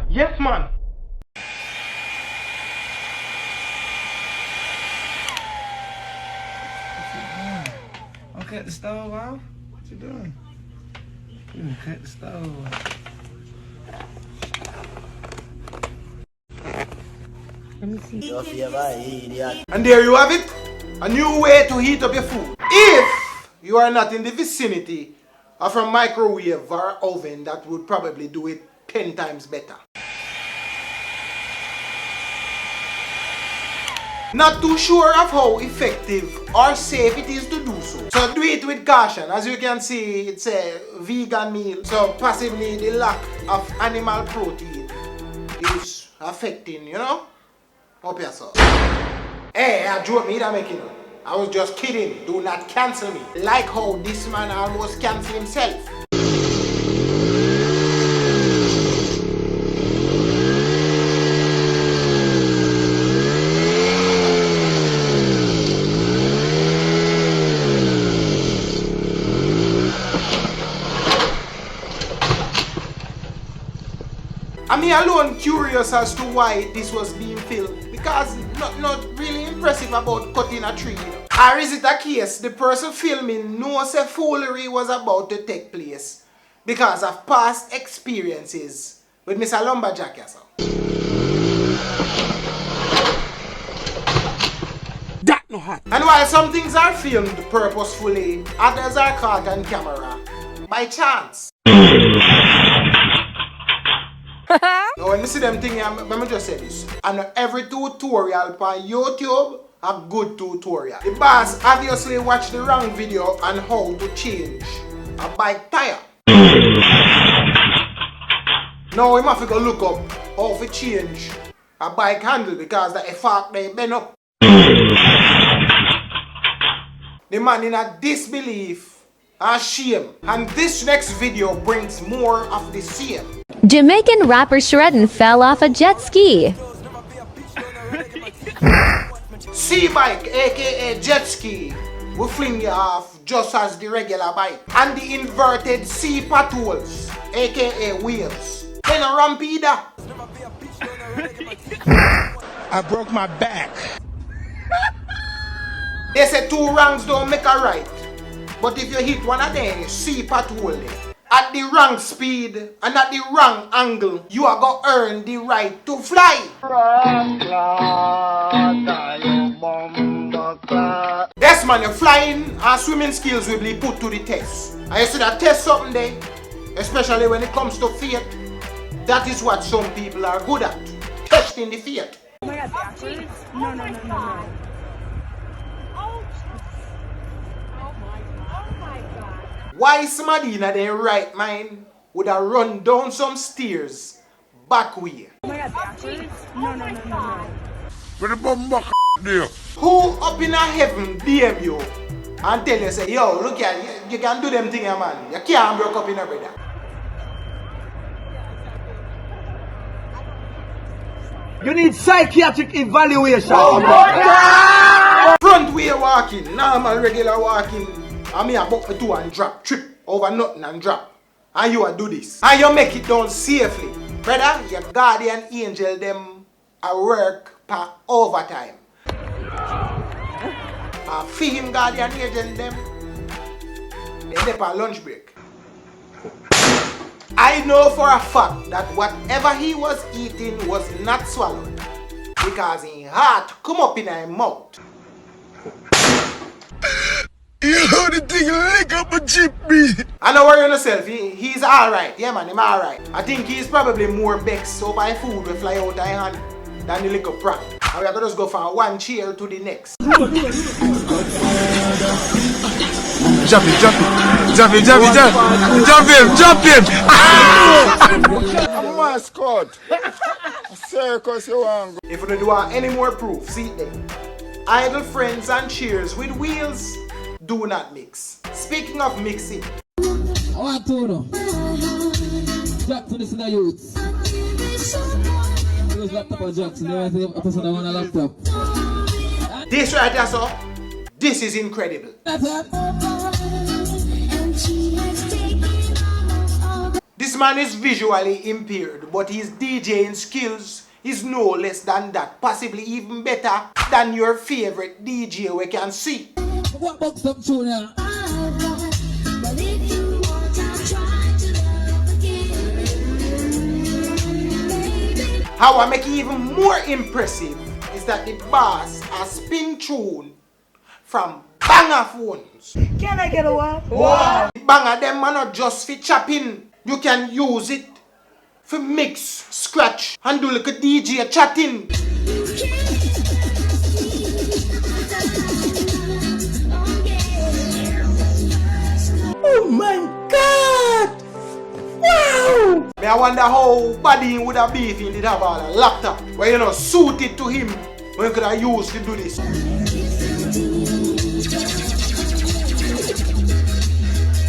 Yes, man. Cut the stove off? What you doing? You done cut the stove off. Let me see. And there you have it. A new way to heat up your food. If you are not in the vicinity of a microwave or oven, that would probably do it 10 times better. Not too sure of how effective or safe it is to do so. So do it with caution. As you can see, it's a vegan meal. So possibly the lack of animal protein is affecting, you know? Hope you saw. Hey, I joke me that making it. I was just kidding. Do not cancel me. Like how this man almost canceled himself. I'm here alone curious as to why this was being filmed, because not really impressive about cutting a tree, you know. Or is it a case the person filming knows a foolery was about to take place because of past experiences with Mr. Lumberjack yourself? That no hot. And while some things are filmed purposefully, others are caught on camera by chance. Now when you see them things, let me just say this. And every tutorial on YouTube, a good tutorial. The boss obviously watched the wrong video on how to change a bike tire. Now we have to go look up how to change a bike handle because the effect they bend up. The man in a disbelief and shame. And this next video brings more of the same. Jamaican rapper Shredden fell off a jet ski. C-bike, aka jet ski, will fling you off just as the regular bike. And the inverted C potholes, aka wheels, they no ramp either. I broke my back. They say two wrongs don't make a right. But if you hit one of them, C pothole at the wrong speed and at the wrong angle, you are going to earn the right to fly. Yes man, your flying and swimming skills will be put to the test. And you see that test something there, especially when it comes to faith, that is what some people are good at, testing the faith. Oh my god, backwards? No. Why somebody in their right mind would have run down some stairs back way? Oh my god, backwards? No. Where the bum buck there? Who up in a heaven DM you and tell you say, yo, look at you can do them things, man. You can't break up in a brother. You need psychiatric evaluation. Oh my God! Front way walking, normal regular walking. And me about me two and drop, trip over nothing and drop. And you a do this. And you make it down safely. Brother, your guardian angel them a work per overtime. Fee him guardian angel them. They dip a lunch break. I know for a fact that whatever he was eating was not swallowed. Because his heart come up in his mouth. You know the thing lick up a chip me. I know worry yourself, he's alright. Yeah man, he's alright. I think he's probably more vexed so by food will fly out of his hand than the little prank. And we are going to just go from one chair to the next. Jump him. I'm a mascot. A circus you want go. If you don't want any more proof, see them. Idle friends and cheers with wheels do not mix. Speaking of mixing, I want to know. Jack to this in the youths. Those laptop are Jackson. They want to person that want a laptop. this right there, so this is incredible. This man is visually impaired, but his DJing skills is no less than that, possibly even better than your favorite DJ we can see. What about some tune here? How I make it even more impressive is that the bass are spin tune from banger phones. Can I get a what? What? Banger them are not just for chopping. You can use it for mix, scratch, and do like a DJ chatting. Oh my God! Wow! I wonder how body would have been if he did have a laptop where you know suited to him when you could have used to do this.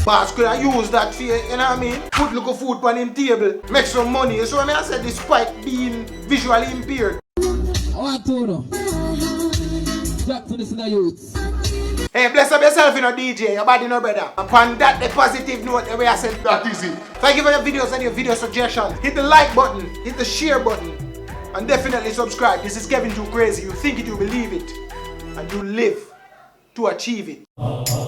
Boss could have used that for, you know what I mean? Put little food on him table, make some money. So I said despite being visually impaired. I want to know. Drop to this in the youth. Hey, bless up yourself, you know, DJ. Your body no better. Upon that, the positive note, the way I said that is it. Thank you for your videos and your video suggestions. Hit the like button, hit the share button, and definitely subscribe. This is Kevin Too Crazy. You think it, you believe it, and you live to achieve it.